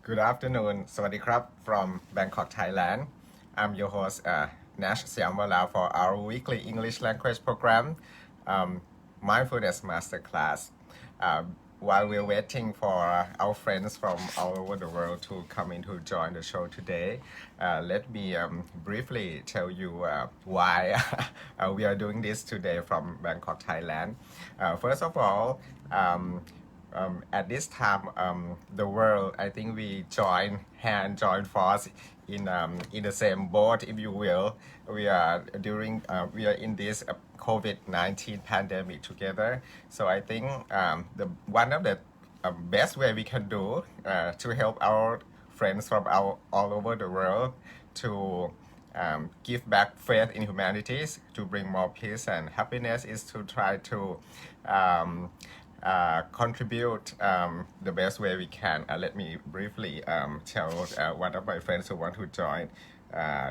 Good afternoon สวัสดีครับ from Bangkok Thailand I'm your host Nash Siamwala for our weekly English language program um, Mindfulness Masterclass while we're waiting for our friends from all over the world to come in to join the show today let me briefly tell you why we are doing this today from Bangkok Thailand first of all at this time, the world, I think we join force in the same boat, if you will. We are in this COVID-19 pandemic together. So I think the one of the best way we can do to help our friends from all over the world to give back faith in humanities, to bring more peace and happiness is to try to contribute the best way we can. Let me briefly tell one of my friends who want to join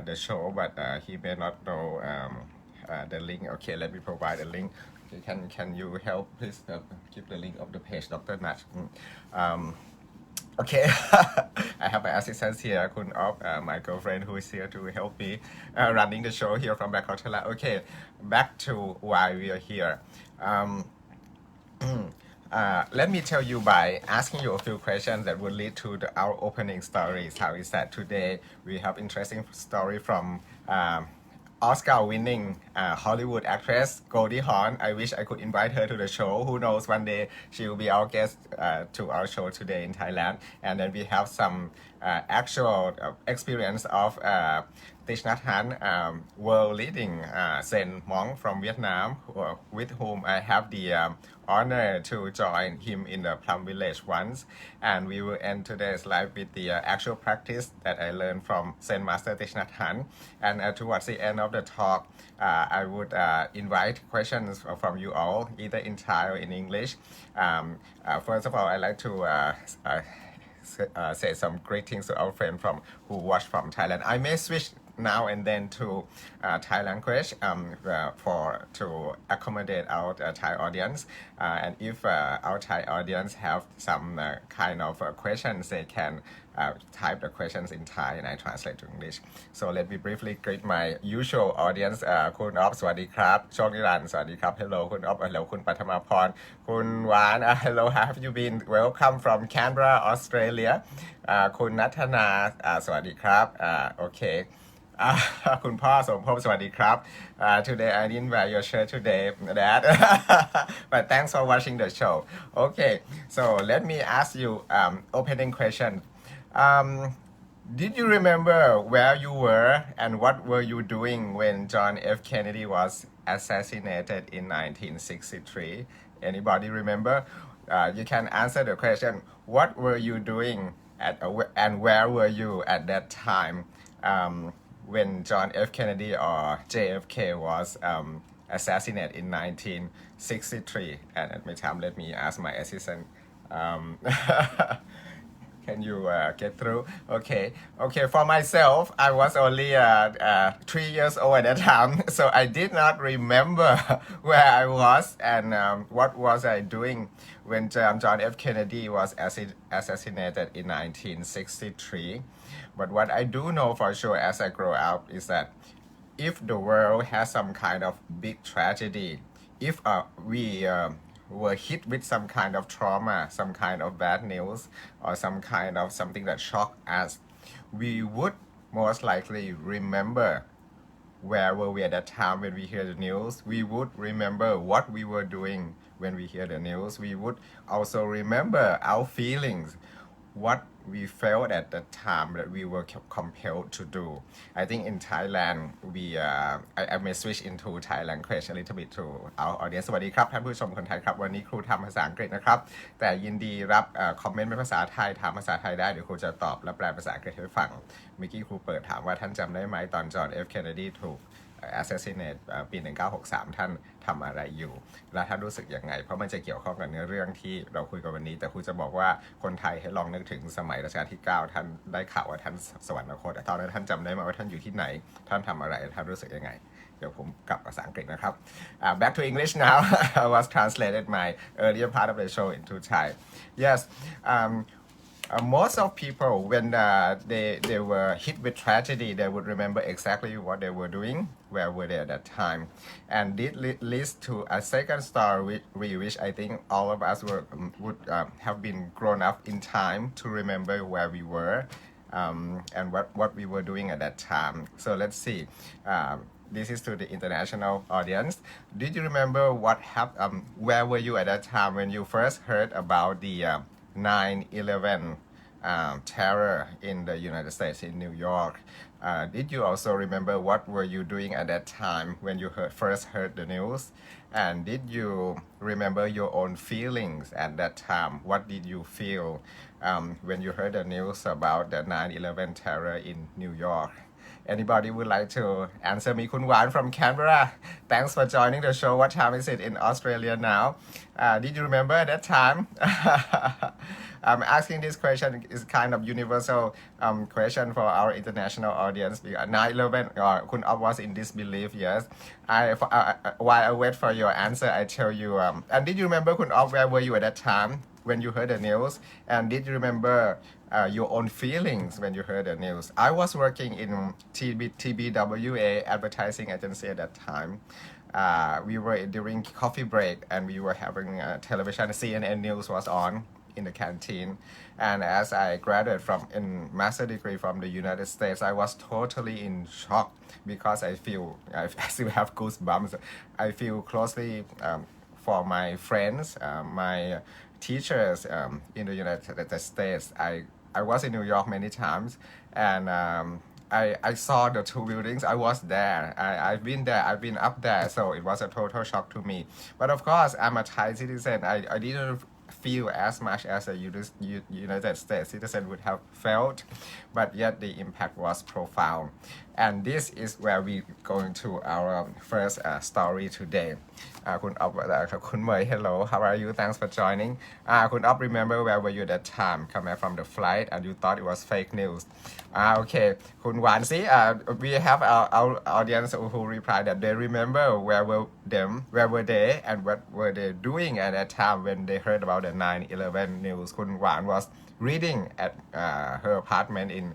the show, but he may not know the link. Okay, let me provide a link. Okay, can you help please give the link of the page, Dr. Naht? Okay, I have my assistant here, Kun Op, my girlfriend who is here to help me running the show here from Bangkok, Thailand. Okay, back to why we are here. Let me tell you by asking you a few questions that will lead to our opening stories. How is that today? We have interesting story from Oscar-winning Hollywood actress Goldie Hawn. I wish I could invite her to the show. Who knows, one day she will be our guest to our show today in Thailand. And then we have some actual experience of Thich Nhat world-leading Zen monk from Vietnam, with whom I have the honor to join him in the Plum village once. And we will end today's live with the actual practice that I learned from Zen Master Thich Nhat. And towards the end of the talk, I would invite questions from you all, either in Thai or in English. First of all, I'd like to say some greetings to our friend who watch from Thailand. I may switch now and then to Thai language to accommodate our Thai audience. And if our Thai audience have some kind of questions, they can type the questions in Thai and I translate to English. So let me briefly greet my usual audience. คุณอ๊อฟสวัสดีครับโชคนิรันดร์สวัสดีครับ Hello คุณอ๊อฟ Hello คุณปัทมาพรคุณหวาน Hello have you been welcome from Canberra Australia คุณนัทนาสวัสดีครับโอเคคุณพ่อสมภพสวัสดีครับ Today I didn't wear your shirt today Dad but thanks for watching the show. Okay, so let me ask you opening question. Did you remember where you were and what were you doing when John F. Kennedy was assassinated in 1963? Anybody remember? You can answer the question, what were you doing and where were you at that time when John F. Kennedy or JFK was assassinated in 1963? And at my time, let me ask my assistant. Can you get through? Okay, for myself, I was only 3 years old at that time, so I did not remember where I was and what was I doing when John F. Kennedy was assassinated in 1963. But what I do know for sure as I grow up is that if the world has some kind of big tragedy, if we were hit with some kind of trauma, some kind of bad news, or some kind of something that shocked us, we would most likely remember where were we at that time when we hear the news. We would remember what we were doing when we hear the news. We would also remember our feelings, what we felt at the time that we were compelled to do. I think in Thailand, I may switch into Thai language a little bit to our audience. สวัสดีครับท่านผู้ชมคนไทยครับวันนี้ครูทำภาษาอังกฤษนะครับแต่ยินดีรับคอมเมนต์เป็นภาษาไทยถามภาษาไทยได้เดี๋ยวครูจะตอบและแปลภาษาอังกฤษให้ฟังเมื่อกี้ครูเปิดถามว่าท่านจำได้ไหมตอนจอห์น F. Kennedy ถูกassassinate ปี 1963 ท่านทำอะไรอยู่และท่านรู้สึกยังไงเพราะมันจะเกี่ยวข้องกับเนื้อเรื่องที่เราคุยกันวันนี้แต่ครูจะบอกว่าคนไทยให้ลองนึกถึงสมัยรัชกาลที่ 9 ท่านได้ข่าวว่าท่านสวรรคตตอนนั้นท่านจำได้ไหมว่าท่านอยู่ที่ไหนท่านทำอะไรท่านรู้สึกยังไงเดี๋ยวผมกลับภาษาอังกฤษนะครับ back to English now I was translated my earlier part of the show into Thai yes most of people when they were hit with tragedy, they would remember exactly what they were doing, where were they at that time, and this leads to a second story which I think all of us would have been grown up in time to remember where we were, and what we were doing at that time. So let's see. This is to the international audience. Did you remember what happened? Where were you at that time when you first heard about the 9/11 terror in the United States in New York? Did you also remember what were you doing at that time when you first heard the news? And did you remember your own feelings at that time? What did you feel when you heard the news about the 9/11 terror in New York? Anybody would like to answer me? Kun Wan from Canberra. Thanks for joining the show. What time is it in Australia now? Did you remember at that time? I'm asking this question is kind of universal question for our international audience. 9/11, Kun Op was in disbelief, yes. While I wait for your answer, I tell you, and did you remember, Kun Op, where were you at that time when you heard the news? And did you remember your own feelings when you heard the news? I was working in TBWA advertising agency at that time. We were during coffee break and we were having television. CNN News was on in the canteen, and as I graduated from in master degree from the United States, I was totally in shock because I still have goosebumps. I feel closely for my friends, my teachers in the United States. I was in New York many times, and I saw the two buildings. I was there. I've been there. I've been up there. So it was a total shock to me. But of course, I'm a Thai citizen. I didn't feel as much as a United States citizen would have felt, but yet the impact was profound. And this is where we going to our first story today. Kun Op, Kun Mei, hello, how are you? Thanks for joining. Kun Op, remember where were you at that time? Come back from the flight and you thought it was fake news. Okay, Kun Wan, see, we have our audience who replied that they remember where were they and what were they doing at that time when they heard about the 9/11 news. Kun Wan was reading at her apartment in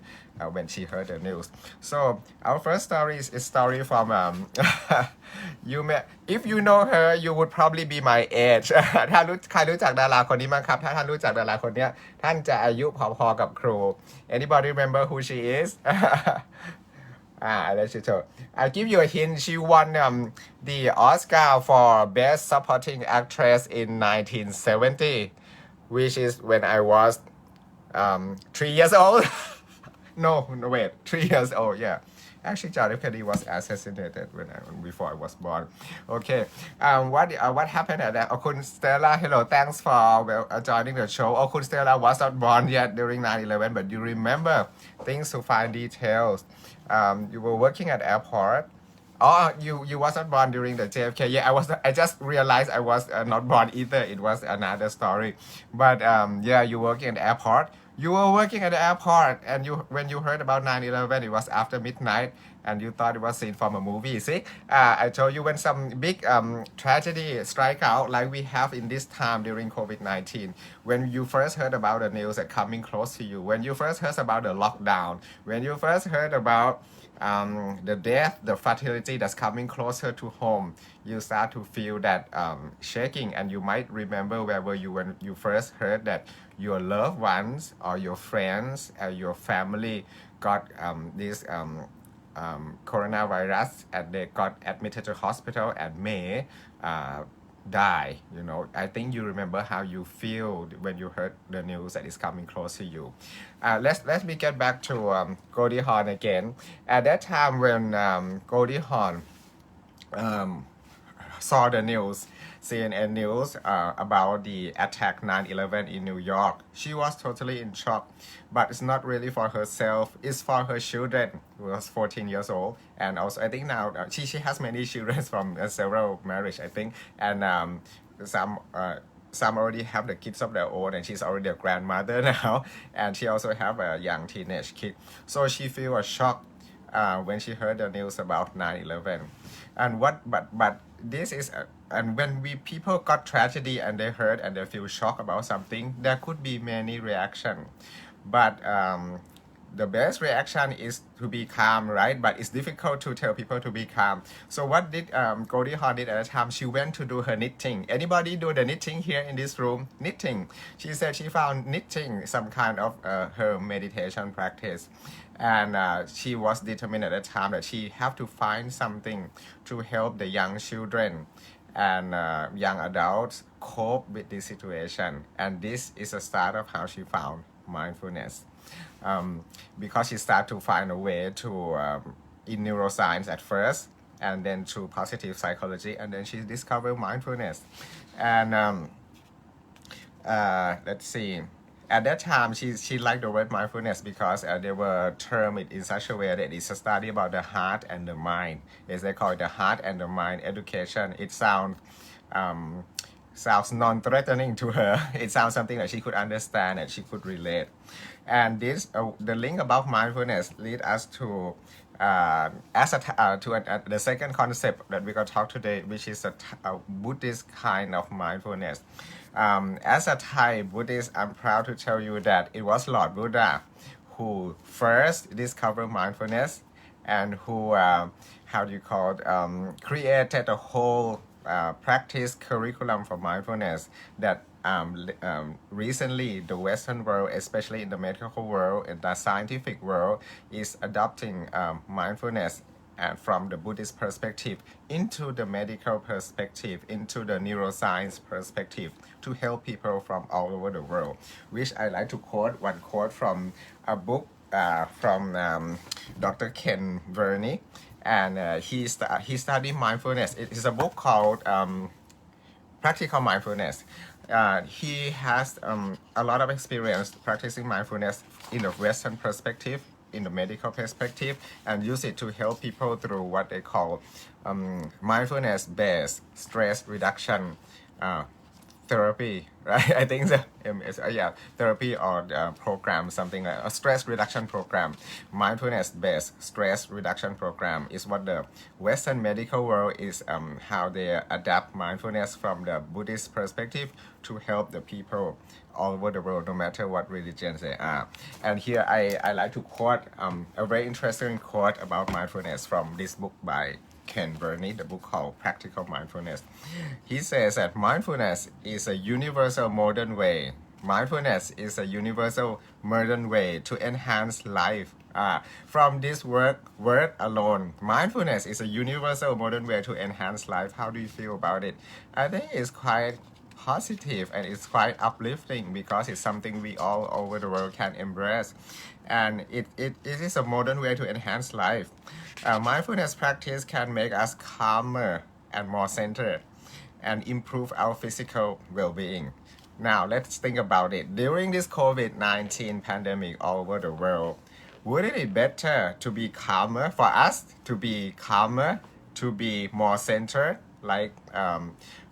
when she heard the news. So our first story is a story from if you know her, you would probably be my age. ถ้าใครรู้จักดาราคนนี้มั้งครับถ้าท่านรู้จักดาราคนเนี้ยท่านจะอายุพอๆกับครู Anybody remember who she is? I'll let you know. I'll give you a hint. She won the Oscar for Best Supporting Actress in 1970, which is when I was 3 years old. No, wait, 3 years old, yeah. Actually, John F. Kennedy was assassinated before I was born. Okay, what happened at that? Kun Stella, hello, thanks for joining the show. Kun Stella was not born yet during 9/11, but you remember things to find details. You were working at airport. Oh, you wasn't born during the JFK. Yeah, I just realized I was not born either. It was another story. But yeah, you working at the airport. You were working at the airport, and when you heard about 9/11, it was after midnight, and you thought it was scene from a movie. See, I told you when some big tragedy strike out, like we have in this time during COVID-19, when you first heard about the news that coming close to you, when you first heard about the lockdown, when you first heard about the death, the fatality that's coming closer to home, you start to feel that shaking, and you might remember where were you when you first heard that your loved ones or your friends or your family got this coronavirus and they got admitted to hospital and may die. You know, I think you remember how you feel when you heard the news that is coming close to you. Let me get back to Goldie Hawn again. At that time when Goldie Hawn saw the news, CNN News about the attack 9/11 in New York, she was totally in shock. But it's not really for herself, it's for her children, who was 14 years old. And also, I think now she has many children from several marriages, I think. And some already have the kids of their own, and she's already a grandmother now. And she also have a young teenage kid. So she feel a shock when she heard the news about 9/11. And but this is and when people got tragedy and they heard and they feel shocked about something, there could be many reactions. but the best reaction is to be calm, right? But it's difficult to tell people to be calm. So what did Goldie Hawn did at the time? She went to do her knitting. Anybody do the knitting here in this room? Knitting. She said she found knitting some kind of her meditation practice. And she was determined at the time that she have to find something to help the young children and young adults cope with this situation. And this is the start of how she found mindfulness. Because she started to find a way to in neuroscience at first, and then through positive psychology, and then she discovered mindfulness. And let's see, at that time she liked the word mindfulness because they were termed it in such a way that it's a study about the heart and the mind. As they call it, the heart and the mind education. It sounds non-threatening to her. It sounds something that she could understand and she could relate. And this the link about mindfulness lead us to the second concept that we're going to talk today, which is a Buddhist kind of mindfulness. As a Thai Buddhist, I'm proud to tell you that it was Lord Buddha who first discovered mindfulness and who how do you call it, created a whole practice curriculum for mindfulness that recently the Western world, especially in the medical world and the scientific world, is adopting mindfulness from the Buddhist perspective into the medical perspective, into the neuroscience perspective to help people from all over the world. Which I like to quote one quote from a book from Dr. Ken Verney. And he studied mindfulness. It is a book called Practical Mindfulness. He has a lot of experience practicing mindfulness in the Western perspective, in the medical perspective, and use it to help people through what they call mindfulness-based stress reduction therapy, right? I think the therapy or program, something like a stress reduction program. Mindfulness-based stress reduction program is what the Western medical world is how they adapt mindfulness from the Buddhist perspective to help the people all over the world, no matter what religions they are. And here I like to quote a very interesting quote about mindfulness from this book by Ken Verney, the book called Practical Mindfulness. He says that mindfulness is a universal modern way. Mindfulness is a universal modern way to enhance life. From this word alone, mindfulness is a universal modern way to enhance life. How do you feel about it? I think it's quite positive and it's quite uplifting because it's something we all over the world can embrace. And it is a modern way to enhance life. Mindfulness practice can make us calmer and more centered and improve our physical well-being. Now let's think about it. During this COVID-19 pandemic all over the world, wouldn't it be better to be calmer, for us to be calmer, to be more centered, like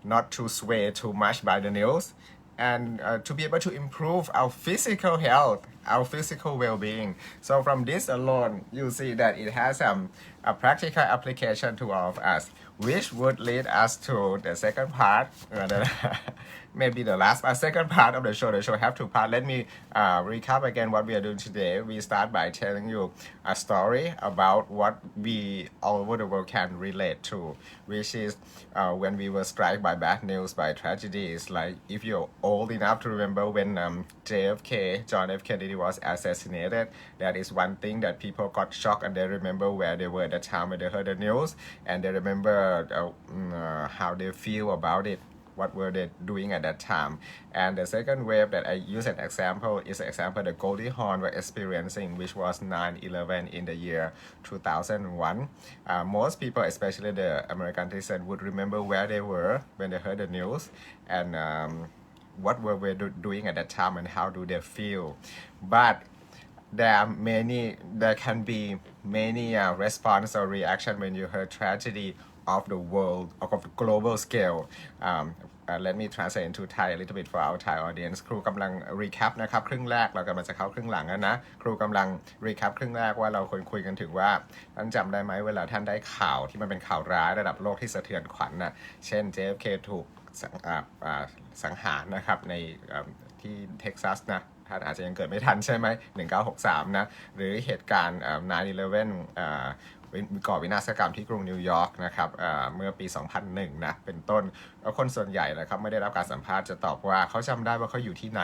not to sway too much by the news, and to be able to improve our physical health, our physical well-being. So from this alone, you see that it has a practical application to all of us, which would lead us to the second part, maybe the last part, second part of the show. The show have two parts. Let me recap again what we are doing today. We start by telling you a story about what we all over the world can relate to, which is when we were struck by bad news, by tragedies. Like if you're old enough to remember when JFK, John F. Kennedy was assassinated, that is one thing that people got shocked and they remember where they were at the time when they heard the news, and they remember how they feel about it. What were they doing at that time? And the second wave that I use an example is the example that Goldie Hawn were experiencing, which was 9/11 in the year 2001. Most people, especially the American citizens, would remember where they were when they heard the news and what were we doing at that time and how do they feel. But there can be many response or reaction when you heard tragedy of the world, of the global scale. Let me translate into Thai a little bit for our Thai audience. ครูกำลัง recap นะครับครึ่งแรกเรากำลังจะเข้าครึ่งหลังแล้วนะครูกำลัง recap ครึ่งแรกว่าเราคุยกันถึงว่าท่านจำได้ไหมเวลาท่านได้ข่าวที่มันเป็นข่าวร้ายระดับโลกที่สะเทือนขวัญนะเช่น JFK ถูกสังหารนะครับในที่เท็กซัสนะ ท่านอาจจะยังเกิดไม่ทันใช่ไหม1963นะหรือเหตุการณ์9/11ก่อวินาศกรรมที่กรุงนิวยอร์กนะครับเมื่อปี2001นะเป็นต้นแล้วคนส่วนใหญ่นะครับไม่ได้รับการสัมภาษณ์จะตอบว่าเขาจำได้ว่าเขาอยู่ที่ไหน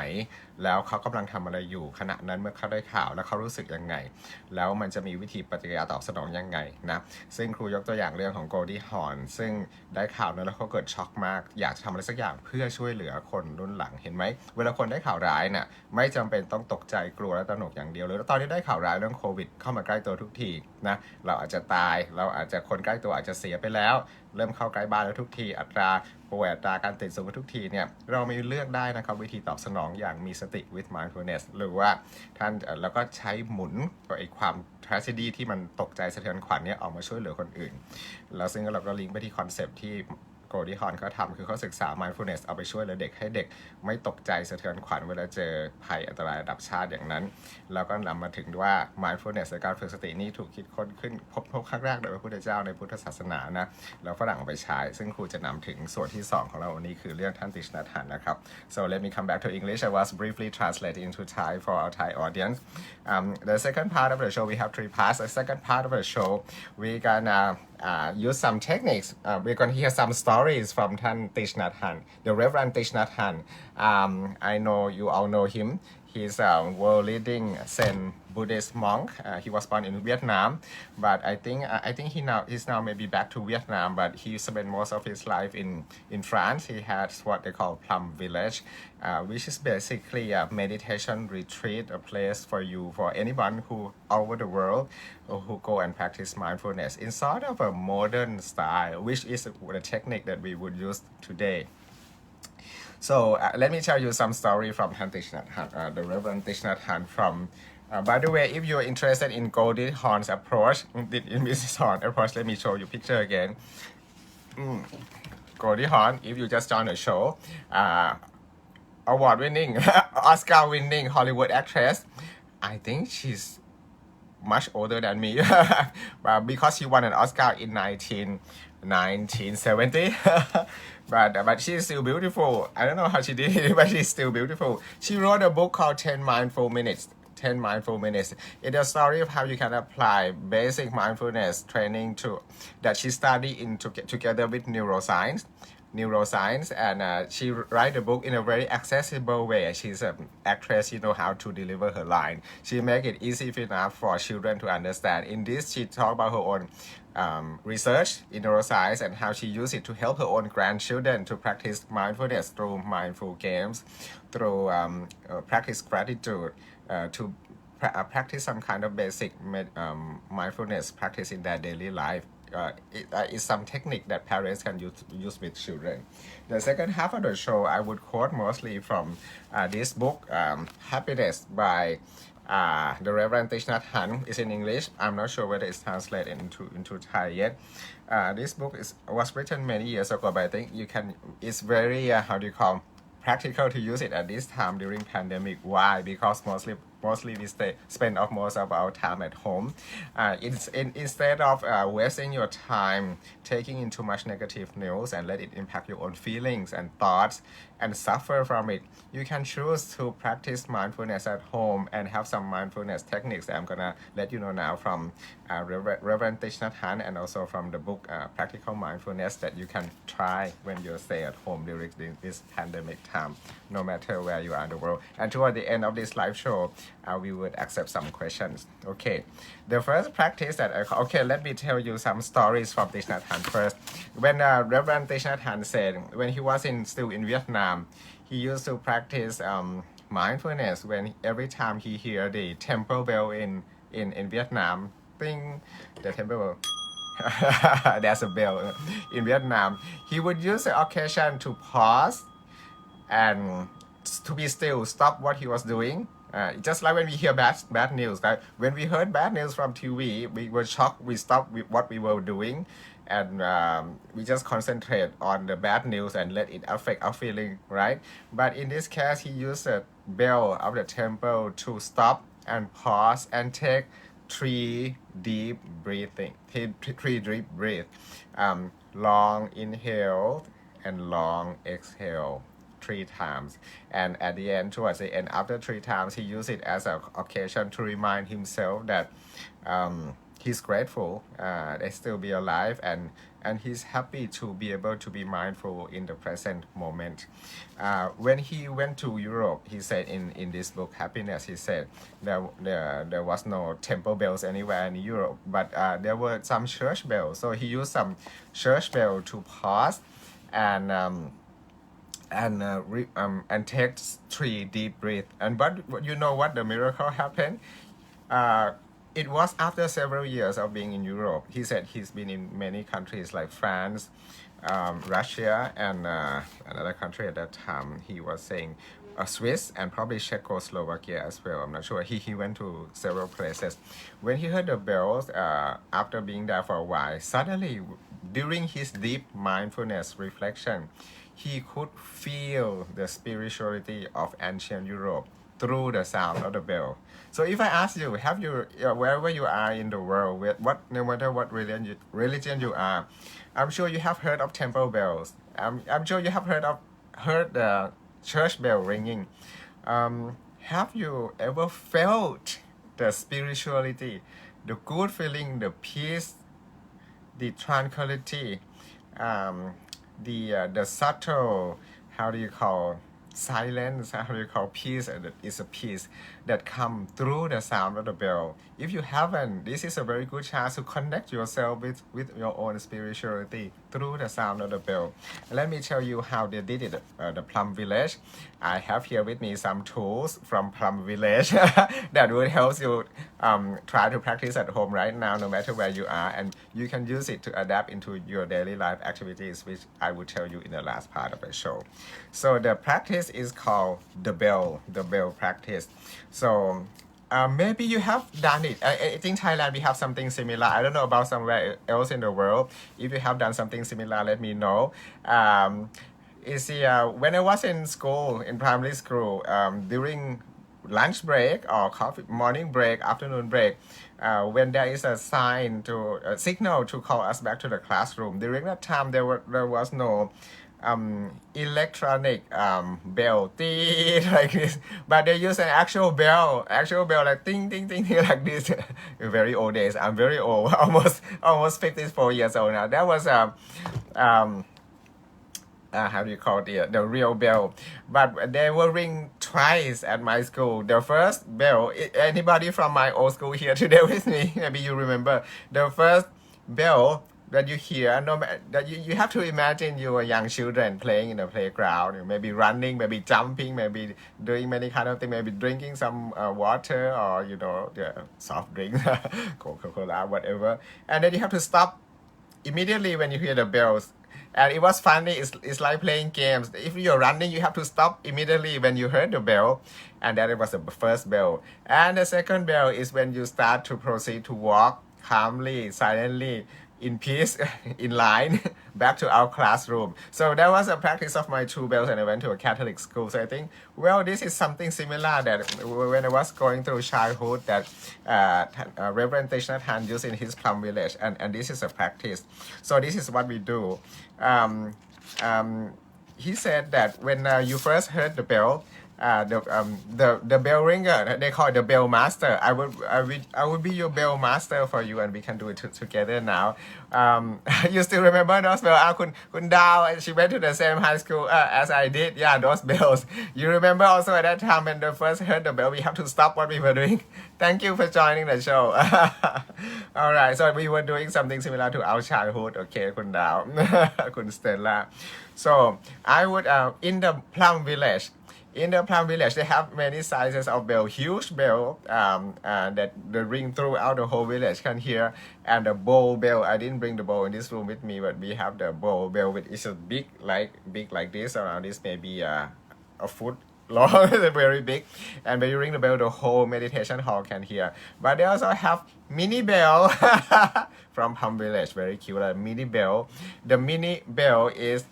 แล้วเขากำลังทำอะไรอยู่ขณะนั้นเมื่อเขาได้ข่าวแล้วเขารู้สึกยังไงแล้วมันจะมีวิธีปฏิกิริยาตอบสนองยังไงนะซึ่งครูยกตัวอย่างเรื่องของ Goldie Hawn ซึ่งได้ข่าวนั้นแล้วเขาเกิดช็อกมากอยากจะทำอะไรสักอย่างเพื่อช่วยเหลือคนรุ่นหลังเห็นไหมเวลาคนได้ข่าวร้ายเนี่ยไม่จำเป็นต้องตกใจกลัวและตระหนกอย่างเดียวเลยแล้วตอนนี้ได้ข่าวร้ายเรื่องโควิดเข้ามาใกล้ตัวทุกทีนะเราอาจจะตายเราอาจจะคนใกล้ตัวอาจจะเสียไปแล้วเริ่มเข้าใกล้บ้านแล้วทุกทีอัตราป่วยอัตราการติดสูงทุกทีเนี่ยเรามีเลือกได้นะครับวิธีตอบสนองอย่างมีสติ with mindfulness หรือว่าท่านแล้วก็ใช้หมุนไอ้ความ tragedy ที่มันตกใจสะเทือนขวัญเนี่ยออกมาช่วยเหลือคนอื่นแล้วซึ่งเราก็ลิงก์ไปที่คอนเซปต์ที่โกลดี้ฮอนเขาทำคือเขาศึกษา mindfulness เอาไปช่วยเหลือเด็กให้เด็กไม่ตกใจสะเทือนขวัญเวลาเจอภัยอันตรายระดับชาติอย่างนั้นแล้วก็นำมาถึงว่า mindfulness ในการฝึกสตินี้ถูกคิดค้นขึ้นพบครั้งแรกโดยพระพุทธเจ้าในพุทธศาสนานะแล้วฝรั่งเอาไปใช้ซึ่งครูจะนำถึงส่วนที่2ของเราวันนี้คือเรื่องท่านติชนัทหันนะครับ so let me come back to English I was briefly translated into Thai for our Thai audience the second part of the show we have 3 parts the second part of the show we gonna use some techniques. We're going to hear some stories from Tan Thich Nhat Hanh, the Reverend Thich Nhat Hanh. I know you all know him. He's a world-leading Zen Buddhist monk. He was born in Vietnam, but I think he's now maybe back to Vietnam. But he spent most of his life in France. He has what they call Plum Village, which is basically a meditation retreat, a place for anyone who over the world who go and practice mindfulness in sort of a modern style, which is the technique that we would use today. So let me tell you some story from Thich Nhat Hanh, the Reverend Thich Nhat Hanh from. By the way, if you're interested in Goldie Hawn's approach, in Mrs. Hawn approach, let me show you picture again. Goldie Hawn, if you just joined the show, award-winning, Oscar-winning Hollywood actress. I think she's much older than me because she won an Oscar in 1970. But she's still beautiful. I don't know how she did it, but she's still beautiful. She wrote a book called 10 Mindful Minutes. 10 Mindful Minutes. It's a story of how you can apply basic mindfulness training that she studied together with neuroscience, and she write the book in a very accessible way. She's an actress, she know how to deliver her line. She make it easy enough for children to understand. In this, she talk about her own research in neuroscience and how she used it to help her own grandchildren to practice mindfulness through mindful games, through practice gratitude, to practice some kind of basic mindfulness practice in their daily life. It's some technique that parents can use with children. The second half of the show, I would quote mostly from this book, Happiness by the Reverend Thich Nhat Hanh. It's in English. I'm not sure whether it's translated into Thai yet. This book was written many years ago, but I think it's very, practical to use it at this time during pandemic. Why? Because mostly we spend most of our time at home. Instead of wasting your time taking in too much negative news and let it impact your own feelings and thoughts and suffer from it, you can choose to practice mindfulness at home and have some mindfulness techniques that I'm gonna let you know now from Reverend Thich Nhat Hanh and also from the book Practical Mindfulness that you can try when you stay at home during this pandemic time, no matter where you are in the world. And toward the end of this live show, we would accept some questions. Okay, the first practice let me tell you some stories from Thich Nhat Hanh first. When Reverend Thich Nhat Hanh said when he was still in Vietnam, he used to practice mindfulness when every time he hear the temple bell in Vietnam, ding, the temple bell. There's a bell in Vietnam. He would use the occasion to pause and to be still, stop what he was doing. Just like when we hear bad news, right? When we heard bad news from TV, we were shocked, we stopped with what we were doing, and we just concentrate on the bad news and let it affect our feeling, right? But in this case, he used the bell of the temple to stop and pause and take 3 deep breathing, 3 deep breath. Long inhale and long exhale. 3 times, and at the end, towards the end, after 3 times, he used it as an occasion to remind himself that he's grateful they still be alive, and he's happy to be able to be mindful in the present moment. When he went to Europe, he said in this book Happiness, he said there was no temple bells anywhere in Europe, but there were some church bells, so he used some church bell to pause and take 3 deep breaths. And but you know what the miracle happened? It was after several years of being in Europe. He said he's been in many countries like France, Russia, and another country at that time. He was saying Swiss and probably Czechoslovakia as well. I'm not sure. He went to several places. When he heard the bells, after being there for a while, suddenly during his deep mindfulness reflection, he could feel the spirituality of ancient Europe through the sound of the bell. So if I ask you, have you, wherever you are in the world, no matter what religion you are, I'm sure you have heard of temple bells. I'm sure you have heard the church bell ringing. Have you ever felt the spirituality, the good feeling, the peace, the tranquility, the subtle, how do you call, silence, how do you call peace? It's a peace that comes through the sound of the bell. If you haven't, this is a very good chance to connect yourself with your own spirituality through the sound of the bell. Let me tell you how they did it, the Plum Village. I have here with me some tools from Plum Village that will help you try to practice at home right now, no matter where you are, and you can use it to adapt into your daily life activities, which I will tell you in the last part of the show. So the practice is called the bell practice. So maybe you have done it. I think Thailand we have something similar. I don't know about somewhere else in the world. If you have done something similar, let me know. When I was in school, in primary school, during lunch break or morning break, afternoon break, when there is a signal to call us back to the classroom. During that time, there was no electronic bell like this, but they use an actual bell like ting ting ting ting like this. Very old days. I'm very old, almost 54 years old now. That was how do you call it, the real bell, but they will ring twice at my school. The first bell, anybody from my old school here today with me, maybe you remember the first bell that you hear, that you have to imagine you are young children playing in the playground, maybe running, maybe jumping, maybe doing many kind of things, maybe drinking some water or the soft drink, Coca-Cola, whatever, and then you have to stop immediately when you hear the bells. And it was funny, it's like playing games. If you're running, you have to stop immediately when you heard the bell. And that was the first bell. And the second bell is when you start to proceed to walk calmly, silently, in peace, in line, back to our classroom. So that was a practice of my 2 bells, and I went to a Catholic school. So I think, well, this is something similar that when I was going through childhood that Reverend Thich Hanh used in his Plum Village, and this is a practice. So this is what we do. He said that when you first heard the bell, the bell ringer, they call it the bell master. I would be your bell master for you, and we can do it together now. You still remember those bells? Kun Dao, and she went to the same high school as I did. Yeah, those bells. You remember also at that time when the first heard the bell, we have to stop what we were doing. Thank you for joining the show. All right, so we were doing something similar to our childhood. Okay, Kun Dao, Kun Stella. So I would in the Plum Village. In the Plum Village, they have many sizes of bell, huge bell that ring throughout the whole village can hear, and the bowl bell. I didn't bring the bowl in this room with me, but we have the bowl bell, which is a big like this, around this maybe a foot long, very big. And when you ring the bell, the whole meditation hall can hear. But they also have mini bell from Plum Village, very cute, a mini bell. The mini bell is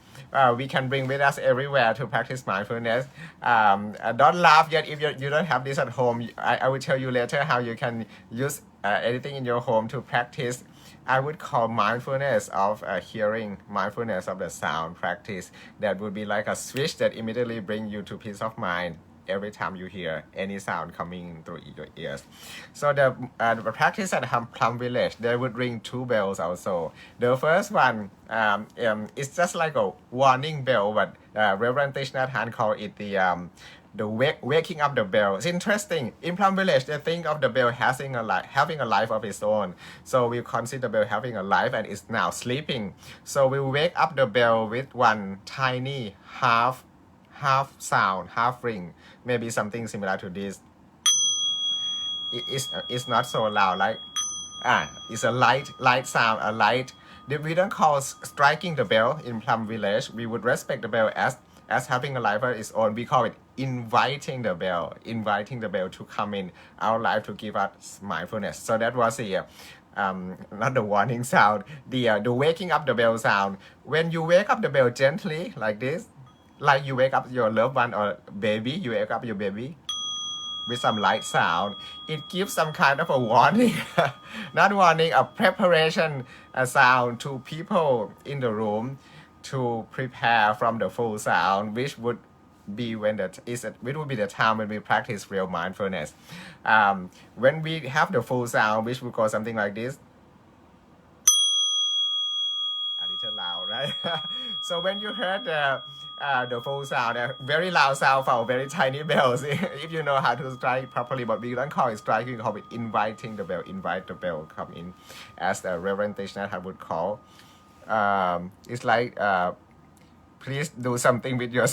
we can bring with us everywhere to practice mindfulness. Don't laugh yet if you don't have this at home. I will tell you later how you can use anything in your home to practice. I would call mindfulness of hearing, mindfulness of the sound practice. That would be like a switch that immediately bring you to peace of mind every time you hear any sound coming through your ears. So the practice at Plum Village, they would ring 2 bells also. The first one is just like a warning bell, but Reverend Thich Naht called it the waking up the bell. It's interesting. In Plum Village, they think of the bell having a life of its own. So we consider the bell having a life and it's now sleeping. So we wake up the bell with one tiny half sound, half ring, maybe something similar to this. It's not so loud, like it's a light sound, a light. We don't call striking the bell in Plum Village. We would respect the bell as having a life of its own. We call it inviting the bell to come in our life to give us mindfulness. So that was the not the warning sound, the waking up the bell sound. When you wake up the bell gently like this, like you wake up your loved one or baby, you wake up your baby with some light sound, it gives some kind of a warning, not warning, a preparation, a sound to people in the room to prepare from the full sound, which would be which would be the time when we practice real mindfulness. When we have the full sound, which would go something like this, a little loud, right? So when you heard the full sound, a very loud sound for very tiny bells, if you know how to strike properly, but we don't call it striking, we call it inviting the bell, invite the bell come in, as the Reverend Thich Naht would call. It's like, please do something with your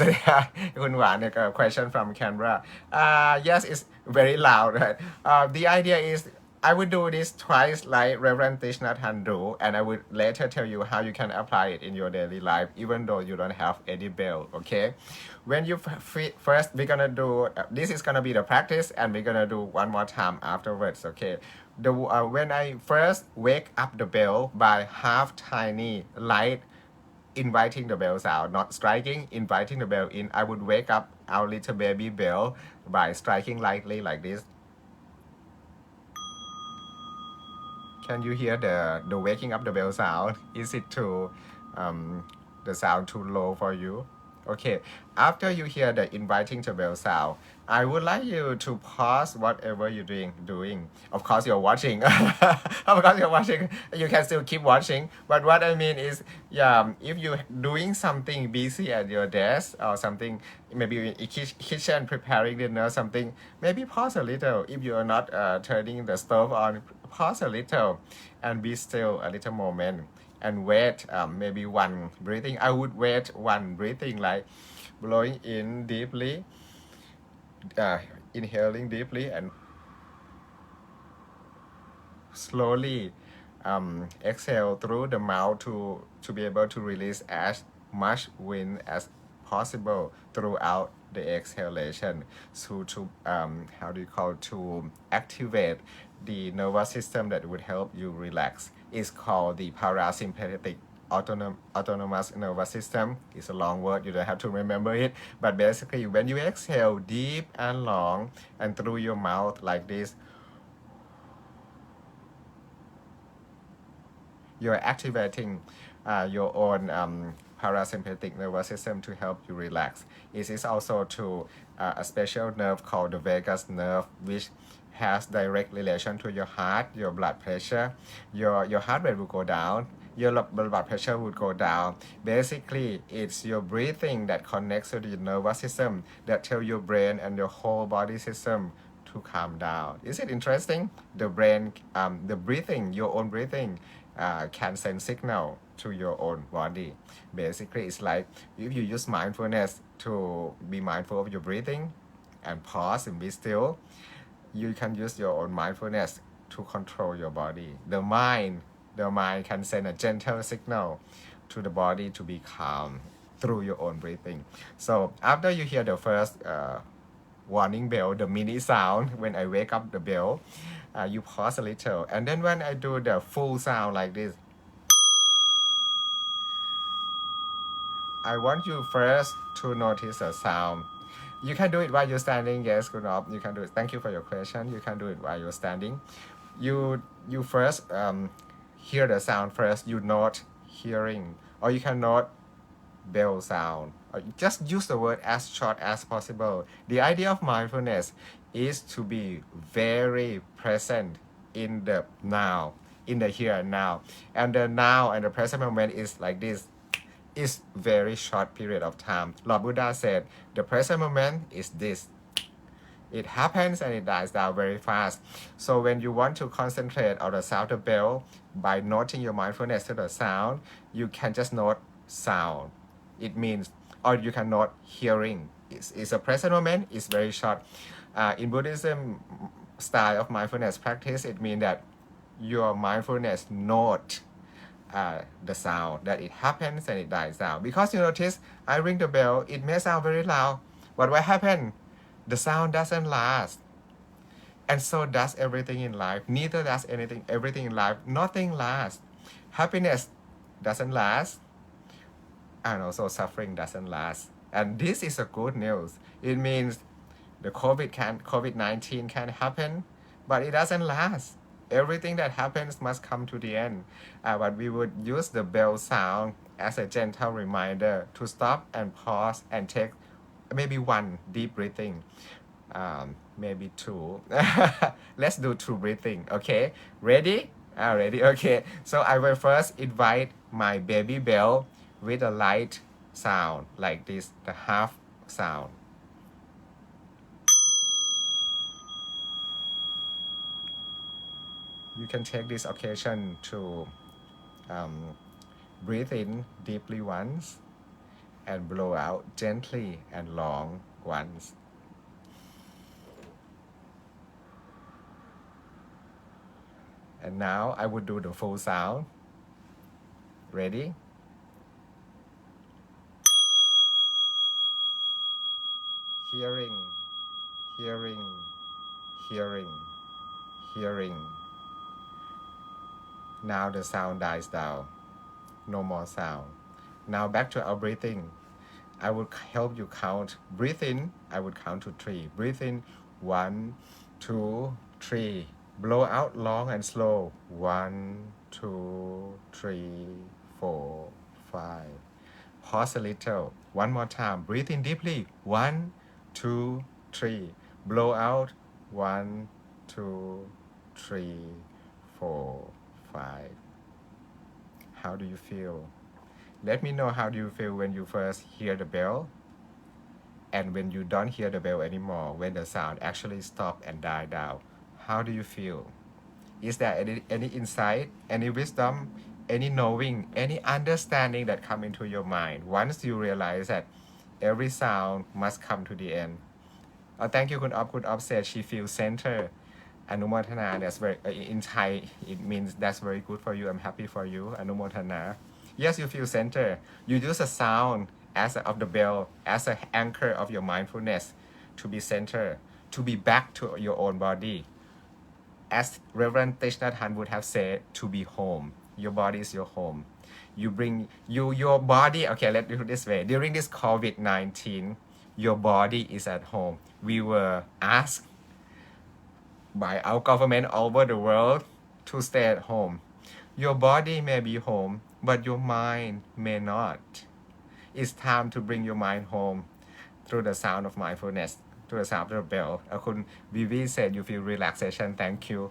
question from Canberra. Yes, it's very loud, right? The idea is I would do this twice like Reverend Thich Naht do, and I would later tell you how you can apply it in your daily life, even though you don't have any bell, okay? When you first, we're gonna do, this is gonna be the practice, and we're gonna do one more time afterwards, okay? When I first wake up the bell by half tiny light, inviting the bells out, not striking, inviting the bell in, I would wake up our little baby bell by striking lightly like this. Can you hear the waking up the bell sound? Is it the sound too low for you? Okay, after you hear the inviting the bell sound, I would like you to pause whatever you're doing. Of course, you're watching. Of course, you're watching. You can still keep watching. But what I mean is, if you're doing something busy at your desk or something, maybe in kitchen preparing dinner or something, maybe pause a little. If you are not turning the stove on, pause a little and be still a little moment. And wait, maybe one breathing. I would wait one breathing, like blowing in deeply, inhaling deeply, and slowly exhale through the mouth to be able to release as much wind as possible throughout the exhalation. So to to activate the nervous system that would help you relax. Is called the parasympathetic autonomous nervous system. It's a long word, you don't have to remember it, but basically when you exhale deep and long and through your mouth like this, you're activating your own parasympathetic nervous system to help you relax. It is also to a special nerve called the vagus nerve, which has direct relation to your heart, your blood pressure. Your heart rate will go down, your blood pressure would go down. Basically, it's your breathing that connects to the nervous system that tell your brain and your whole body system to calm down. Is it interesting? The brain, the breathing, your own breathing, can send signal to your own body. Basically, it's like if you use mindfulness to be mindful of your breathing and pause and be still, you can use your own mindfulness to control your body. The mind can send a gentle signal to the body to be calm through your own breathing. So after you hear the first warning bell, the mini sound, when I wake up the bell, you pause a little. And then when I do the full sound like this, I want you first to notice the sound. You can do it while you're standing. Yes, good job. You can do it. Thank you for your question. You can do it while you're standing. You first hear the sound first. You note hearing, or you can note bell sound. Or just use the word as short as possible. The idea of mindfulness is to be very present in the now, in the here and now. And the now and the present moment is like this. Is very short period of time. Lord Buddha said, the present moment is this. It happens and it dies down very fast. So when you want to concentrate on the sound of the bell, by noting your mindfulness to the sound, you can just note sound. It means, or you can note hearing. It's a present moment, it's very short. In Buddhism style of mindfulness practice, it means that your mindfulness note the sound, that it happens and it dies down. Because you notice, I ring the bell, it may sound very loud, but what happened? The sound doesn't last. And so does everything in life. Neither does everything in life. Nothing lasts. Happiness doesn't last. And also suffering doesn't last. And this is a good news. It means the COVID-19 can happen, but it doesn't last. Everything that happens must come to the end. But we would use the bell sound as a gentle reminder to stop and pause and take maybe one deep breathing, maybe two. Let's do two breathing. Okay, ready? Ready. Okay, so I will first invite my baby bell with a light sound like this, the half sound. You can take this occasion to breathe in deeply once and blow out gently and long once. And now I would do the full sound. Ready? Hearing, hearing, hearing, hearing. Now the sound dies down. No more sound. Now back to our breathing. I would help you count. Breathe in, I would count to 3. Breathe in, 1, 2, 3. Blow out long and slow. 1, 2, 3, 4, 5. Pause a little. One more time. Breathe in deeply. 1, 2, 3. Blow out. 1, 2, 3, 4, 5. How do you feel? Let me know how do you feel when you first hear the bell and when you don't hear the bell anymore, when the sound actually stop and die down. How do you feel? Is there any insight, any wisdom, any knowing, any understanding that come into your mind once you realize that every sound must come to the end? Thank you, Kun Op said she feels center. Anumothana, that's very, in Thai, it means that's very good for you. I'm happy for you. Anumothana. Yes, you feel center. You use a sound of the bell as an anchor of your mindfulness to be center, to be back to your own body. As Reverend Thich Naht would have said, to be home. Your body is your home. You bring your body. Okay, let's do it this way. During this COVID-19, your body is at home. We were asked by our government all over the world to stay at home. Your body may be home, but your mind may not. It's time to bring your mind home through the sound of mindfulness, through the sound of the bell. Kun Vivi said you feel relaxation. Thank you.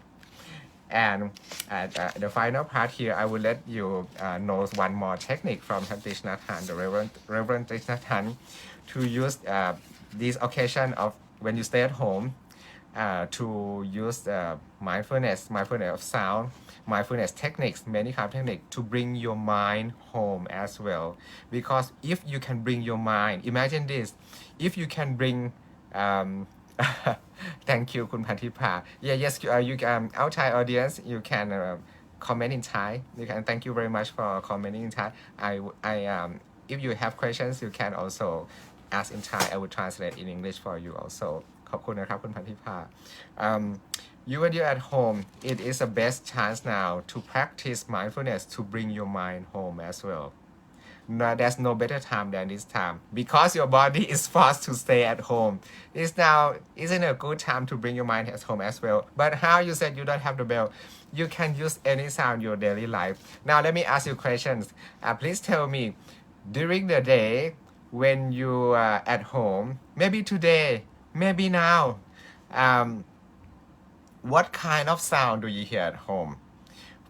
And the final part here, I will let you know one more technique from Thich Naht, the Reverend Thich Naht, to use this occasion of when you stay at home to use mindfulness of sound, mindfulness techniques, many kind of techniques to bring your mind home as well. Because if you can bring your mind, imagine this, if you can bring thank you, Kun Panthipa. Yeah, yes, you can, outside audience, you can comment in Thai. You can, thank you very much for commenting in Thai. If you have questions, you can also ask in Thai. I will translate in English for you also. ขอบคุณนะครับคุณพันธิภา You when you're at home, it is the best chance now to practice mindfulness to bring your mind home as well. No, there's no better time than this time because your body is forced to stay at home. It's now isn't a good time to bring your mind at home as well. But how you said you don't have the bell, you can use any sound in your daily life. Now let me ask you questions. Please tell me during the day when you are at home, maybe today, maybe now, um, what kind of sound do you hear at home?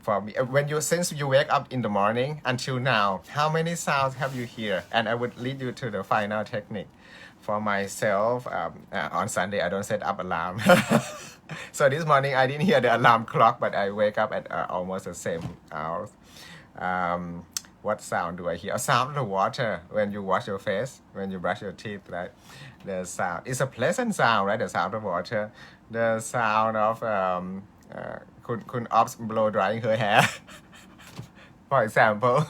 For me, when you since you wake up in the morning until now, how many sounds have you hear? And I would lead you to the final technique. For myself, on Sunday I don't set up alarm. So this morning I didn't hear the alarm clock, but I wake up at almost the same hours. What sound do I hear? A sound of the water when you wash your face, when you brush your teeth, right? The sound, it's a pleasant sound, right? The sound of water. The sound ofคุณ Ops blow drying her hair. For example.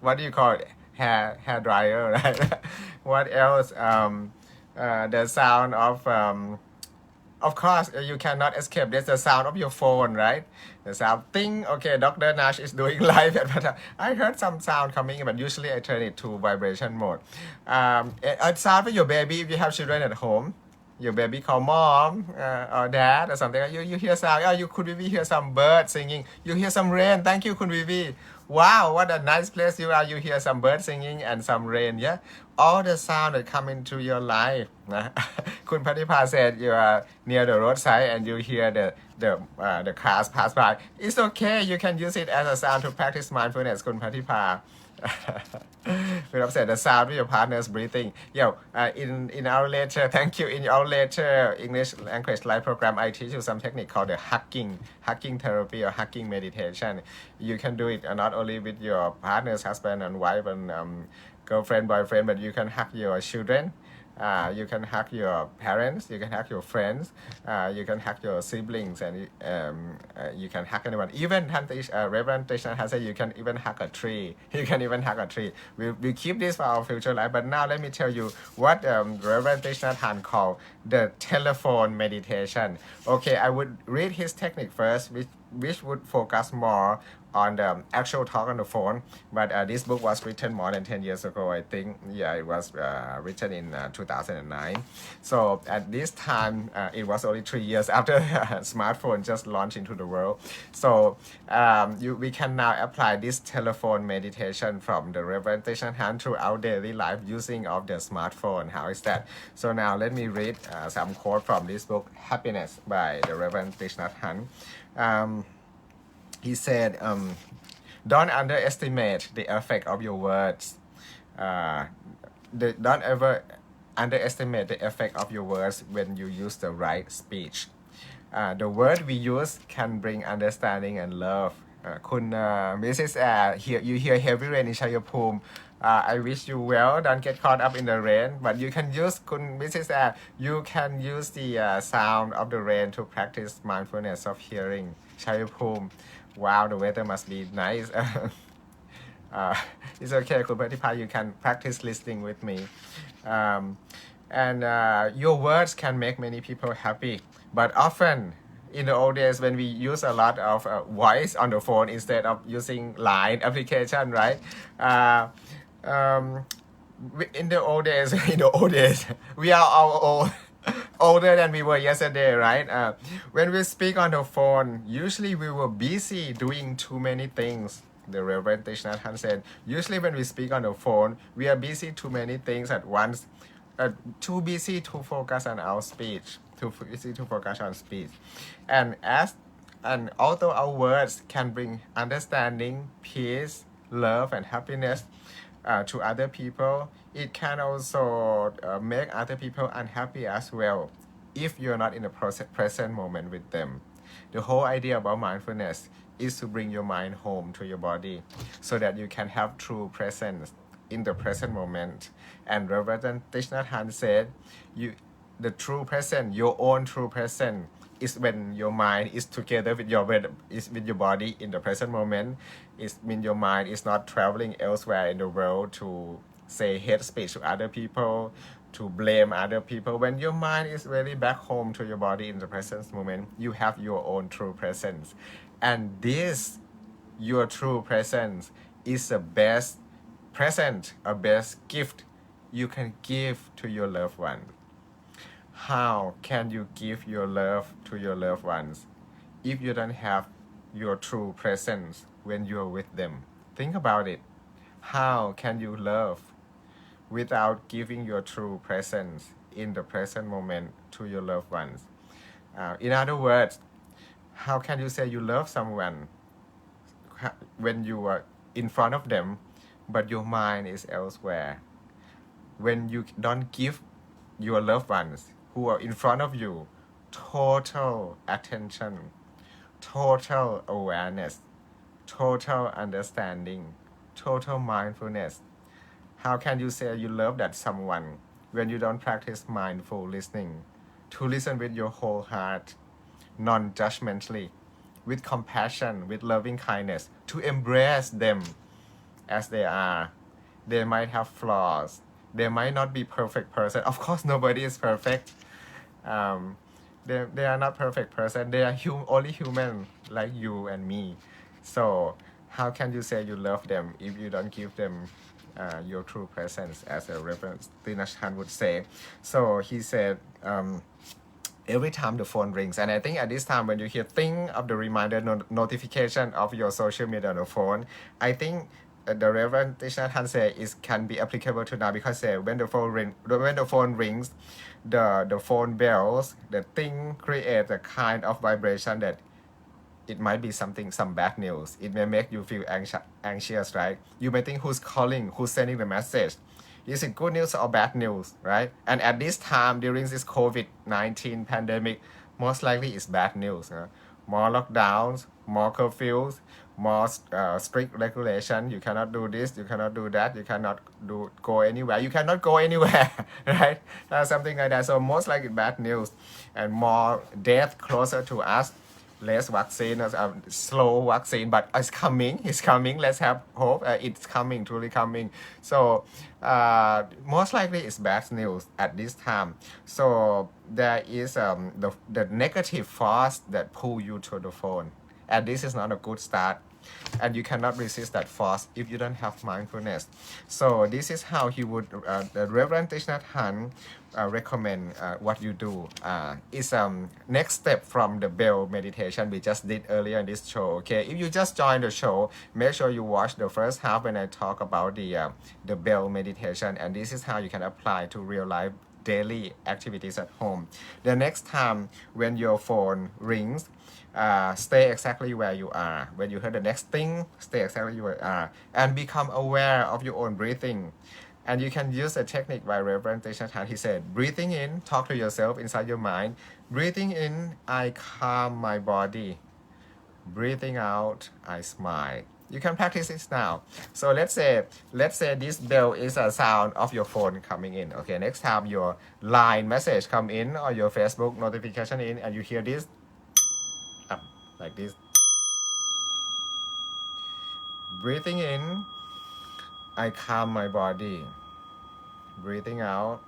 What do you call it? Hair dryer, right? What else? The sound of course, you cannot escape. There's the sound of your phone, right? The sound ting. Okay, Dr. Nash is doing live but I heard some sound coming, but usually I turn it to vibration mode. A sound for your baby if you have children at home. Your baby call mom or dad or something. You hear sound. Oh, you could maybe hear some birds singing. You hear some rain. Thank you, Kun Vivi. Wow, what a nice place you are. You hear some birds singing and some rain. Yeah, all the sound that come into your life. Kun Patipa said you are near the roadside and you hear the cars pass by. It's okay. You can use it as a sound to practice mindfulness, Kun Patipa. We said the sound of your partner's breathing. In our later, thank you. In our later English language live program, I teach you some technique called the hugging therapy or hugging meditation. You can do it not only with your partner's husband and wife and girlfriend, boyfriend, but you can hug your children. You can hug your parents, you can hug your friends, you can hug your siblings, and you can hug anyone. Even Reverend Thich has said you can even hug a tree. You can even hug a tree. We keep this for our future life. But now let me tell you what Reverend Thich called the telephone meditation. Okay, I would read his technique first, which would focus more on the actual talk on the phone. But this book was written more than 10 years ago, I think. Yeah, it was written in 2009. So at this time, it was only 3 years after smartphone just launched into the world. So we can now apply this telephone meditation from the Reverend Thich Hanh to our daily life using of the smartphone. How is that? So now let me read some quote from this book, Happiness by the Reverend Thich Hanh. He said, don't underestimate the effect of your words. Don't ever underestimate the effect of your words when you use the right speech. The word we use can bring understanding and love. Mrs. You hear heavy rain in Chayapum. I wish you well. Don't get caught up in the rain. But you can use, Mrs. You can use the sound of the rain to practice mindfulness of hearing. Chayapum. Wow, the weather must be nice. It's okay, Kupatipa, you can practice listening with me. Your words can make many people happy. But often, in the old days, when we use a lot of voice on the phone instead of using line application, right? In the old days, we are all old. Older than we were yesterday, right? When we speak on the phone, usually we were busy doing too many things. The Reverend Thich Hanh said, usually when we speak on the phone, we are busy too many things at once. Too busy to focus on our speech. Too busy to focus on speech. And although our words can bring understanding, peace, love, and happiness to other people, it can also make other people unhappy as well if you're not in the present moment with them. The whole idea about mindfulness is to bring your mind home to your body so that you can have true presence in the present moment. And Reverend Thich Hanh said, the true present, your own true present, is when your mind is together with your body in the present moment. It means your mind is not traveling elsewhere in the world to say hate speech to other people, to blame other people. When your mind is really back home to your body in the present moment, you have your own true presence. And this your true presence is the best present, a best gift you can give to your loved one. How can you give your love to your loved ones if you don't have your true presence when you're with them? Think about it. How can you love without giving your true presence in the present moment to your loved ones? In other words, how can you say you love someone when you are in front of them, but your mind is elsewhere? When you don't give your loved ones who are in front of you total attention, total awareness, total understanding, total mindfulness, how can you say you love that someone when you don't practice mindful listening, to listen with your whole heart, non-judgmentally, with compassion, with loving kindness, to embrace them as they are? They might have flaws. They might not be perfect person. Of course, nobody is perfect. Um, they are not perfect person. They are only human like you and me. So how can you say you love them if you don't give them your true presence, as a reference Thich Hanh would say? So he said, every time the phone rings, and I think at this time when you hear think of the reminder notification of your social media on the phone, I think the Reverend Thich Hanh say is can be applicable to now, because when the phone rings, the phone bells, the thing creates a kind of vibration that it might be some bad news. It may make you feel anxious, right? You may think who's calling, who's sending the message. Is it good news or bad news, right? And at this time, during this COVID-19 pandemic, most likely it's bad news. More lockdowns, more curfews, more strict regulation. You cannot do this, you cannot do that, you cannot go anywhere. You cannot go anywhere, right? Something like that. So most likely bad news, and more death closer to us. Less vaccine, slow vaccine, but it's coming. Let's have hope. It's coming, truly coming. So most likely it's bad news at this time. So there is the negative force that pull you to the phone, and this is not a good start. And you cannot resist that force if you don't have mindfulness. So this is how he would, the Reverend Thich Hanh recommend what you do. Is next step from the bell meditation we just did earlier in this show. Okay, if you just joined the show, make sure you watch the first half when I talk about the bell meditation, and this is how you can apply to real life daily activities at home. The next time when your phone rings, stay exactly where you are. When you hear the next thing, stay exactly where you are, and become aware of your own breathing. And you can use a technique by Reverend Thich Hanh. He said, breathing in, talk to yourself inside your mind. Breathing in, I calm my body. Breathing out, I smile. You can practice this now. So let's say this bell is a sound of your phone coming in. Okay, next time your line message come in or your Facebook notification in, and you hear this, like this. Breathing in, I calm my body. Breathing out,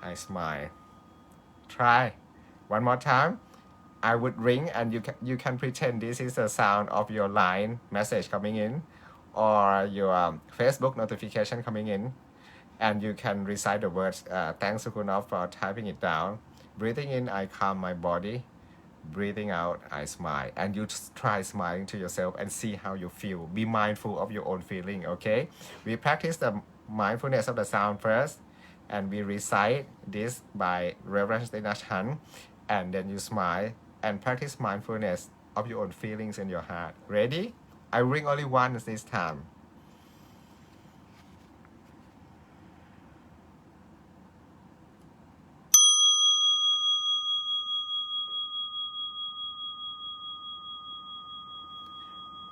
I smile. Try. One more time. I would ring, and you can pretend this is the sound of your line message coming in, or your Facebook notification coming in, and you can recite the words. Thanks Sukunov for typing it down. Breathing in, I calm my body. Breathing out, I smile. And you just try smiling to yourself and see how you feel. Be mindful of your own feeling, okay? We practice the mindfulness of the sound first, and we recite this by Reverend Thich Hanh, and then you smile and practice mindfulness of your own feelings in your heart. Ready? I ring only once this time.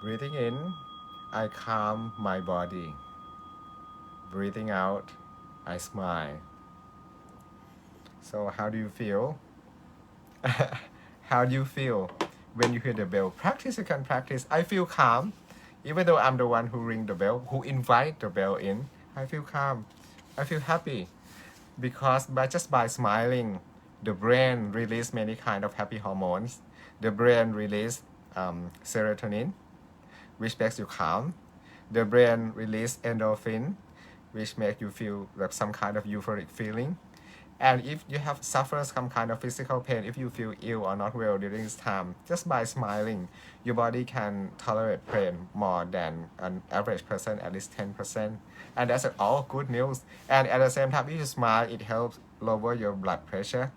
Breathing in, I calm my body. Breathing out, I smile. So how do you feel? How do you feel when you hear the bell? Practice, you can practice. I feel calm. Even though I'm the one who ring the bell, who invite the bell in, I feel calm. I feel happy. Because just by smiling, the brain release many kind of happy hormones. The brain release serotonin, which makes you calm. The brain release endorphin, which make you feel like some kind of euphoric feeling. And if you have suffered some kind of physical pain, if you feel ill or not well during this time, just by smiling, your body can tolerate pain more than an average person, at least 10%. And that's all good news. And at the same time, if you smile, it helps lower your blood pressure.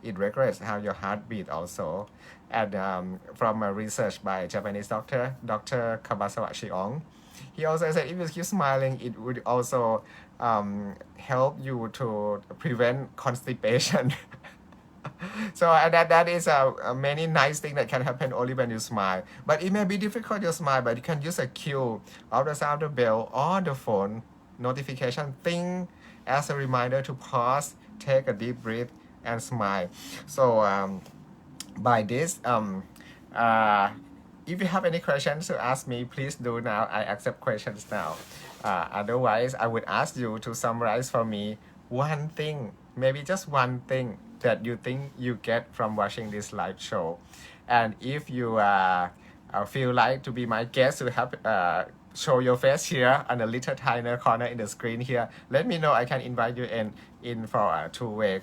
It regulates how your heart beat also. And from a research by Japanese Dr. Kabasawa Shiong, he also said if you keep smiling, it would also help you to prevent constipation. So that is a many nice thing that can happen only when you smile. But it may be difficult to smile, but you can use a cue of the sound of the bell or the phone notification thing as a reminder to pause, take a deep breath, and smile. So by this, if you have any questions to ask me, please do now. I accept questions now. Otherwise, I would ask you to summarize for me one thing, maybe just one thing that you think you get from watching this live show. And if you feel like to be my guest to have show your face here on the little tiny corner in the screen here, let me know. I can invite you in for a two-way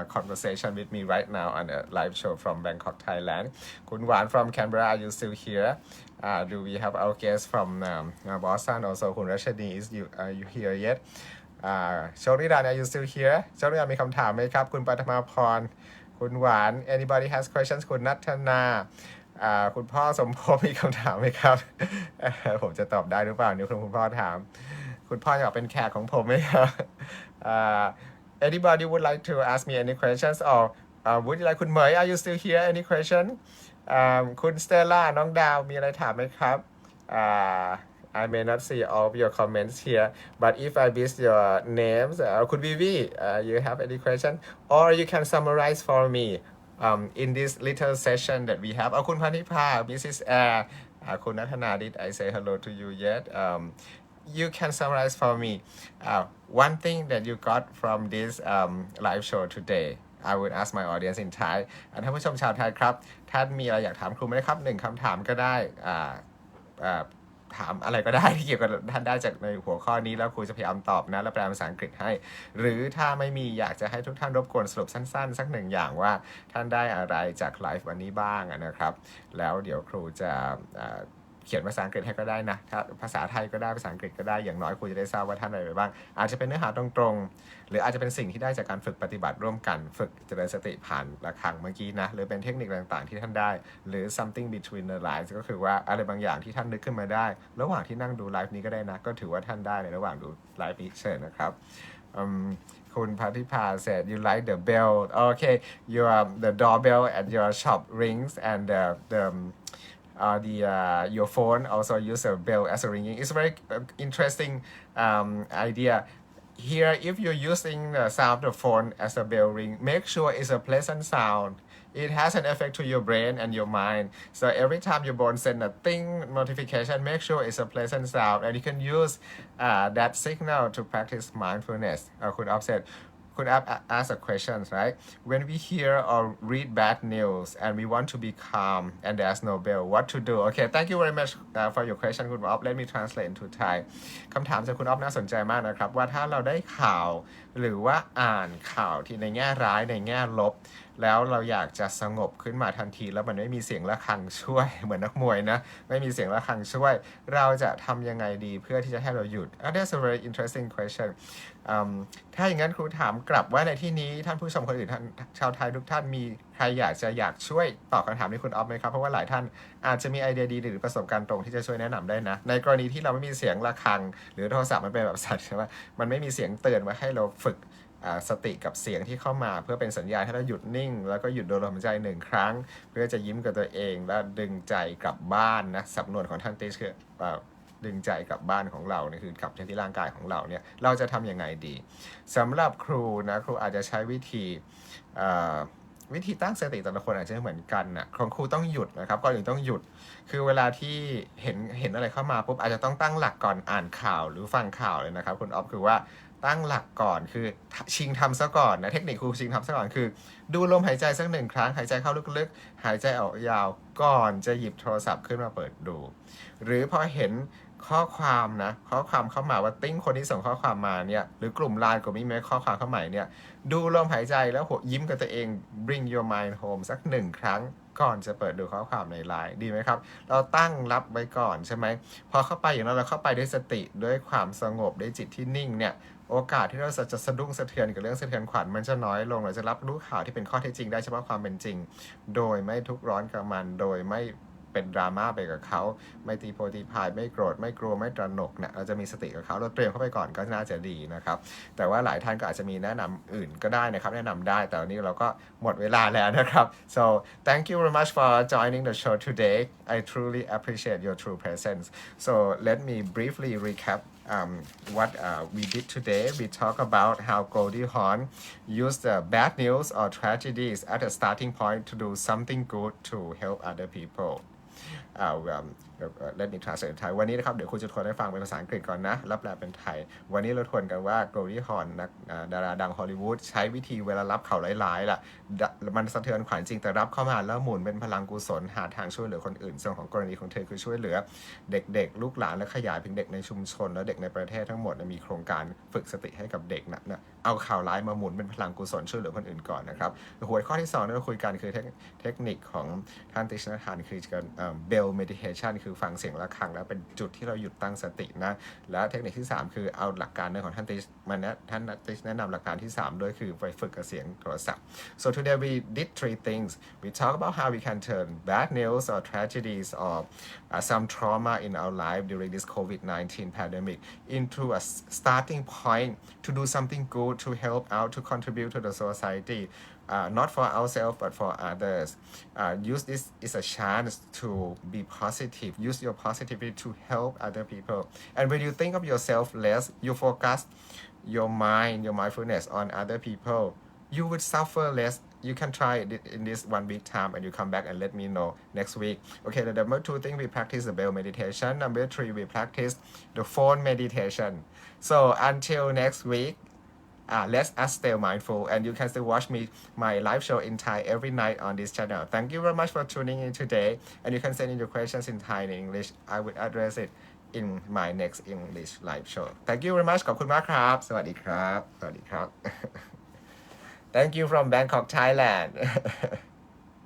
conversation with me right now on a live show from Bangkok, Thailand. Kun Wan from Canberra, are you still here? Do we have our guest from Boston also? Kun Rashani, are you here yet? โชคดีดาน are you still here? โชคดีดานมีคำถามไหมครับ คุณปัทมาพร คุณหวาน anybody has questions? คุณนัทนาคุณพ่อสมภพมีคำถามไหมครับ ผมจะตอบได้หรือเปล่านี่คุณพ่อถาม คุณพ่ออยากเป็นแขกของผมไหมครับ anybody would like to ask me any questions or would you like คุณเหมย are you still here? any question? คุณสเตลล่าน้องดาวมีอะไรถามไหมครับ I may not see all of your comments here, but if I miss your names, could be you have any question, or you can summarize for me in this little session that we have. คุณพันธิภา Mrs. Air, คุณนัทนา did I say hello to you yet? You can summarize for me one thing that you got from this live show today. I would ask my audience in Thai. ท่านผู้ชมชาวไทยครับท่านมีอะไรอยากถามครูไหมครับ1คำถามก็ได้ถามอะไรก็ได้ที่เกี่ยวกับท่านได้จากในหัวข้อนี้แล้วครูจะพยายามตอบนะและแปลภาษาอังกฤษให้หรือถ้าไม่มีอยากจะให้ทุกท่านรบกวนสรุปสั้นๆสัก1อย่างว่าท่านได้อะไรจากไลฟ์วันนี้บ้างนะครับแล้วเดี๋ยวครูจะเขียนภาษาอังกฤษให้ก็ได้นะถ้าภาษาไทยก็ได้ภาษาอังกฤษก็ได้อย่างน้อยครูจะได้ทราบว่าท่านอะไรไปบ้างอาจจะเป็นเนื้อหาตรงๆหรืออาจจะเป็นสิ่งที่ได้จากการฝึกปฏิบัติร่วมกันฝึกเจริญสติผ่านระฆังเมื่อกี้นะหรือเป็นเทคนิคต่างๆที่ท่านได้หรือ something between the lines ก็คือว่าอะไรบางอย่างที่ท่านนึกขึ้นมาได้ระหว่างที่นั่งดูไลฟ์นี้ก็ได้นะก็ถือว่าท่านได้ในระหว่างดูไลฟ์นี้เชิญนะครับคุณพัทธิภา said you like the bell okay the doorbell at your shop rings and your phone also use a bell as a ringing. It's a very interesting idea. Here, if you're using the sound of the phone as a bell ring, make sure it's a pleasant sound. It has an effect to your brain and your mind. So every time your phone send a ting notification, make sure it's a pleasant sound, and you can use that signal to practice mindfulness. Could offset. Could ask a question, right? When we hear or read bad news and we want to be calm and there's no bell, what to do? Okay, thank you very much for your question, คุณอ๊อฟ Let me translate into Thai. คำถามจากคุณอ๊อฟน่าสนใจมากนะครับว่าถ้าเราได้ข่าวหรือว่าอ่านข่าวที่ในแง่ร้ายในแง่ลบแล้วเราอยากจะสงบขึ้นมาทันทีแล้วมันไม่มีเสียงระฆังช่วยเหมือนนักมวยนะไม่มีเสียงระฆังช่วยเราจะทำยังไงดีเพื่อที่จะให้เราหยุด That's a very interesting question ถ้าอย่างนั้นครูถามกลับว่าในที่นี้ท่านผู้ชมคนอื่นท่านชาวไทยทุกท่านมีใครอยากช่วยตอบคำถามที่คุณอ๊อฟไหมครับเพราะว่าหลายท่านอาจจะมีไอเดียดีหรือประสบการณ์ตรงที่จะช่วยแนะนำได้นะในกรณีที่เราไม่มีเสียงระฆังหรือโทรศัพท์มันเป็นแบบสัตว์ใช่ไหมมันไม่มีเสียงเตือนมาให้เราฝึกสติกับเสียงที่เข้ามาเพื่อเป็นสัญญาณให้เราหยุดนิ่งแล้วก็หยุดโดยลมหายใจ1ครั้งเพื่อจะยิ้มกับตัวเองแล้วดึงใจกลับบ้านนะสำนวนของท่านติชคือดึงใจกลับบ้านของเราเนี่ยคือกลับที่ร่างกายของเราเนี่ยเราจะทำยังไงดีสำหรับครูนะครูอาจจะใช้วิธีตั้งสติแต่ละคนอาจจะไม่เหมือนกันนะของครูต้องหยุดนะครับก่อนอื่นต้องหยุดคือเวลาที่เห็นอะไรเข้ามาปุ๊บอาจจะต้องตั้งหลักก่อนอ่านข่าวหรือฟังข่าวเลยนะครับคุณอ๊อฟคือว่า ตั้งหลักก่อนคือชิงทำซะก่อนนะเทคนิคคือชิงทำซะก่อนคือดูลมหายใจสัก1 ครั้งหายใจเข้าลึกๆหายใจออกยาวก่อนจะหยิบโทรศัพท์ขึ้นมาเปิดดูหรือพอเห็นข้อความนะข้อความเข้ามาว่าติ้งคนที่ส่งข้อความมาเนี่ยหรือกลุ่มไลน์กลุ่มนี้มีข้อความเข้ามาเนี่ยดูลมหายใจแล้วหัวยิ้มกับตัวเอง bring your mind home สัก1 ครั้งก่อนจะเปิดดูข้อความในไลน์ดีไหมครับเราตั้งรับไว้ก่อนใช่ไหมพอเข้าไปอย่างนั้นเราเข้าไปด้วยสติด้วยความสงบด้วยจิตที่นิ่งเนี่ยโอกาสที่เราจะสะดุ้งสะเทือนกับเรื่องสะเทือนขวัญมันจะน้อยลงเราจะรับรู้ข่าวที่เป็นข้อเท็จจริงได้เฉพาะความเป็นจริงโดยไม่ทุกข์ร้อนกับมันโดยไม่เป็นดราม่าไปกับเขาไม่ตีโพตีพายไม่โกรธไม่กลัวไม่ตระหนกเนี่ยเราจะมีสติกับเขาเราเตรียมเข้าไปก่อนก็น่าจะดีนะครับแต่ว่าหลายท่านก็อาจจะมีแนะนำอื่นก็ได้นะครับแนะนำได้แต่วันนี้เราก็หมดเวลาแล้วนะครับ so thank you very much for joining the show today I truly appreciate your true presence so let me briefly recap what we did today. We talked about how Goldie Hawn used the bad news or tragedies as a starting point to do something good to help other people. Let me translate in Thai วันนี้นะครับเดี๋ยวคุณจะทวนให้ฟังเป็นภาษาอังกฤษก่อนนะแล้วแปลเป็นไทยวันนี้เราทวนกันว่า Goldie Hawn นักดาราดังฮอลลีวูดใช้วิธีเวลารับข่าวร้ายๆล่ะมันสะเทือนขวัญจริงแต่รับเข้ามาแล้วหมุนเป็นพลังกุศลหาทางช่วยเหลือคนอื่นส่วนของกรณีของเธอคือช่วยเหลือเด็กๆลูกหลานและขยายเป็นเด็กในชุมชนและเด็กในประเทศทั้งหมดมีโครงการฝึกสติให้กับเด็กนะเอาข่าวร้ายมาหมุนเป็นพลังกุศลช่วยเหลือคนอื่นก่อนนะครับหัวข้อที่2ที่เราคุยกันคือเทคนิคของท่านติชนาธานคือการbell meditation คือฟังเสียงะระฆังแล้วเป็นจุดที่เราหยุดตั้งสตินะและเทคนิคที่3คือเอาหลักการของท่านติชมาท่านติชแนะนำหลักการที่3ด้วยคือไปฝึกกับเสียงโทรศัพท์ so today we did 3 things we talk about how we can turn bad news or tragedies or some trauma in our life during this COVID-19 pandemic into a starting point to do something good to help out to contribute to the society not for ourselves but for others use this is a chance to be positive use your positivity to help other people and when you think of yourself less you focus your mind your mindfulness on other people you would suffer less you can try it in this 1 week time and you come back and let me know next week okay the number 2 thing we practice the bell meditation number 3 we practice the phone meditation so until next week let us stay mindful and you can still watch me my live show in Thai every night on this channel thank you very much for tuning in today and you can send in your questions in Thai and English I will address it in my next English live show thank you very much ขอบคุณมากครับสวัสดีครับสวัสดีครับ thank you from Bangkok Thailand